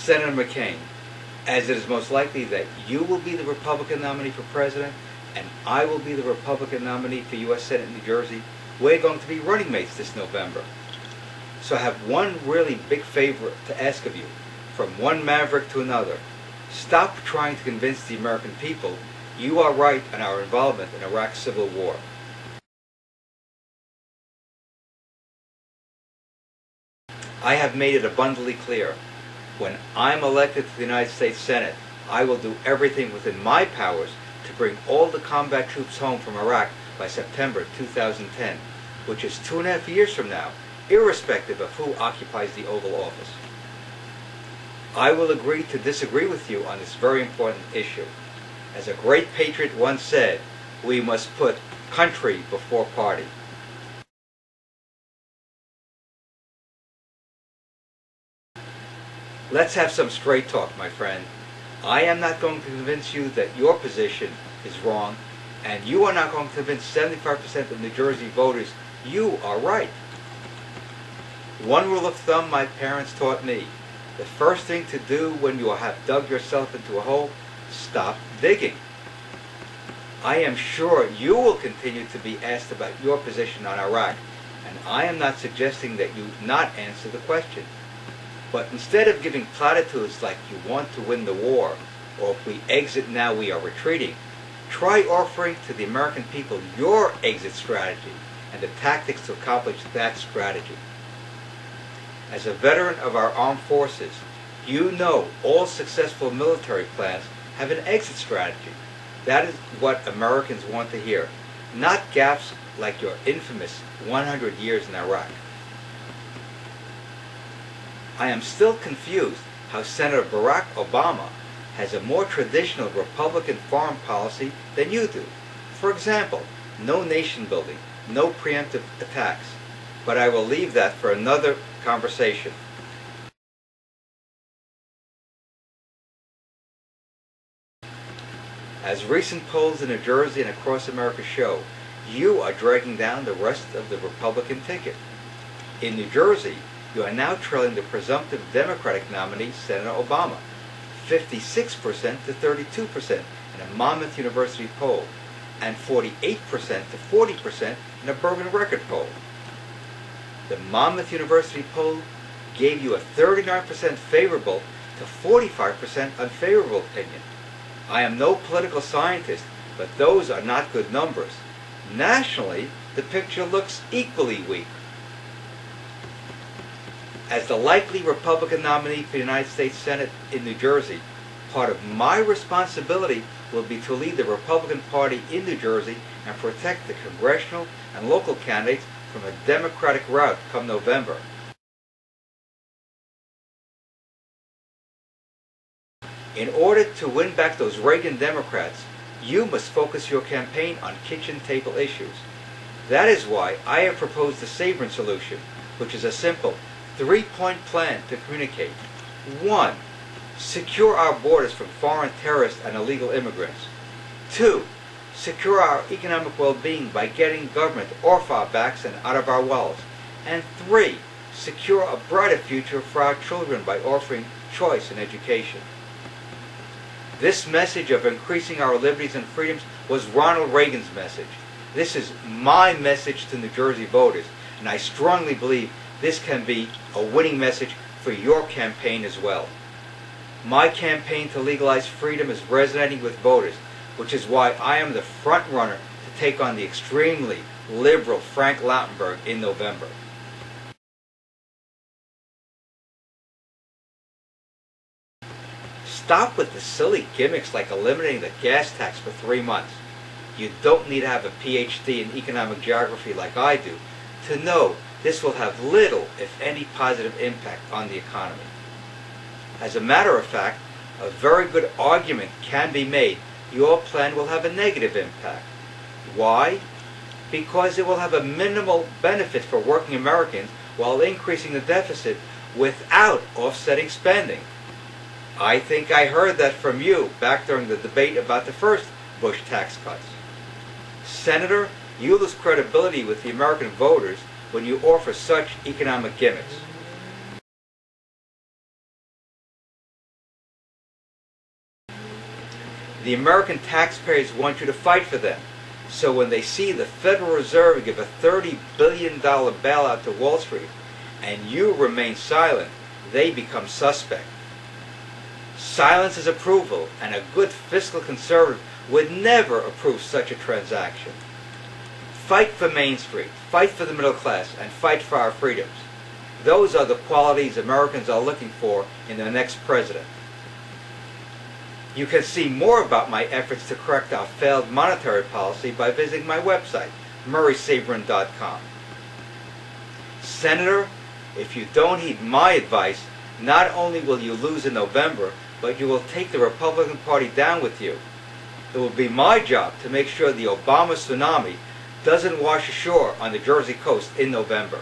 Senator McCain, as it is most likely that you will be the Republican nominee for president and I will be the Republican nominee for U.S. Senate in New Jersey, we're going to be running mates this November. So I have one really big favor to ask of you, from one Maverick to another. Stop trying to convince the American people you are right in our involvement in Iraq's civil war. I have made it abundantly clear. When I'm elected to the United States Senate, I will do everything within my powers to bring all the combat troops home from Iraq by September 2010, which is 2.5 years from now, irrespective of who occupies the Oval Office. I will agree to disagree with you on this very important issue. As a great patriot once said, we must put country before party. Let's have some straight talk, my friend. I am not going to convince you that your position is wrong, and you are not going to convince 75% of New Jersey voters you are right. One rule of thumb my parents taught me: the first thing to do when you have dug yourself into a hole, stop digging. I am sure you will continue to be asked about your position on Iraq, and I am not suggesting that you not answer the question. But instead of giving platitudes like you want to win the war, or if we exit now we are retreating, try offering to the American people your exit strategy and the tactics to accomplish that strategy. As a veteran of our armed forces, you know all successful military plans have an exit strategy. That is what Americans want to hear, not gaffes like your infamous 100 years in Iraq. I am still confused how Senator Barack Obama has a more traditional Republican foreign policy than you do. For example, no nation building, no preemptive attacks. But I will leave that for another conversation. As recent polls in New Jersey and across America show, you are dragging down the rest of the Republican ticket. In New Jersey, you are now trailing the presumptive Democratic nominee, Senator Obama, 56% to 32% in a Monmouth University poll, and 48% to 40% in a Bergen Record poll. The Monmouth University poll gave you a 39% favorable to 45% unfavorable opinion. I am no political scientist, but those are not good numbers. Nationally, the picture looks equally weak. As the likely Republican nominee for the United States Senate in New Jersey, part of my responsibility will be to lead the Republican Party in New Jersey and protect the congressional and local candidates from a Democratic rout come November. In order to win back those Reagan Democrats, you must focus your campaign on kitchen table issues. That is why I have proposed the Sabrin solution, which is a simple three-point plan to communicate. 1. Secure our borders from foreign terrorists and illegal immigrants. 2. Secure our economic well-being by getting government off our backs and out of our walls. And 3. Secure a brighter future for our children by offering choice in education. This message of increasing our liberties and freedoms was Ronald Reagan's message. This is my message to New Jersey voters, and I strongly believe this can be a winning message for your campaign as well. My campaign to legalize freedom is resonating with voters, which is why I am the front runner to take on the extremely liberal Frank Lautenberg in November. Stop with the silly gimmicks like eliminating the gas tax for 3 months. You don't need to have a PhD in economic geography like I do to know this will have little, if any, positive impact on the economy. As a matter of fact, a very good argument can be made your plan will have a negative impact. Why? Because it will have a minimal benefit for working Americans while increasing the deficit without offsetting spending. I think I heard that from you back during the debate about the first Bush tax cuts. Senator, you lose credibility with the American voters when you offer such economic gimmicks. The American taxpayers want you to fight for them. So when they see the Federal Reserve give a $30 billion bailout to Wall Street, and you remain silent, they become suspect. Silence is approval, and a good fiscal conservative would never approve such a transaction. Fight for Main Street, fight for the middle class, and fight for our freedoms. Those are the qualities Americans are looking for in their next president. You can see more about my efforts to correct our failed monetary policy by visiting my website, murraysabrin.com. Senator, if you don't heed my advice, not only will you lose in November, but you will take the Republican Party down with you. It will be my job to make sure the Obama tsunami doesn't wash ashore on the Jersey coast in November.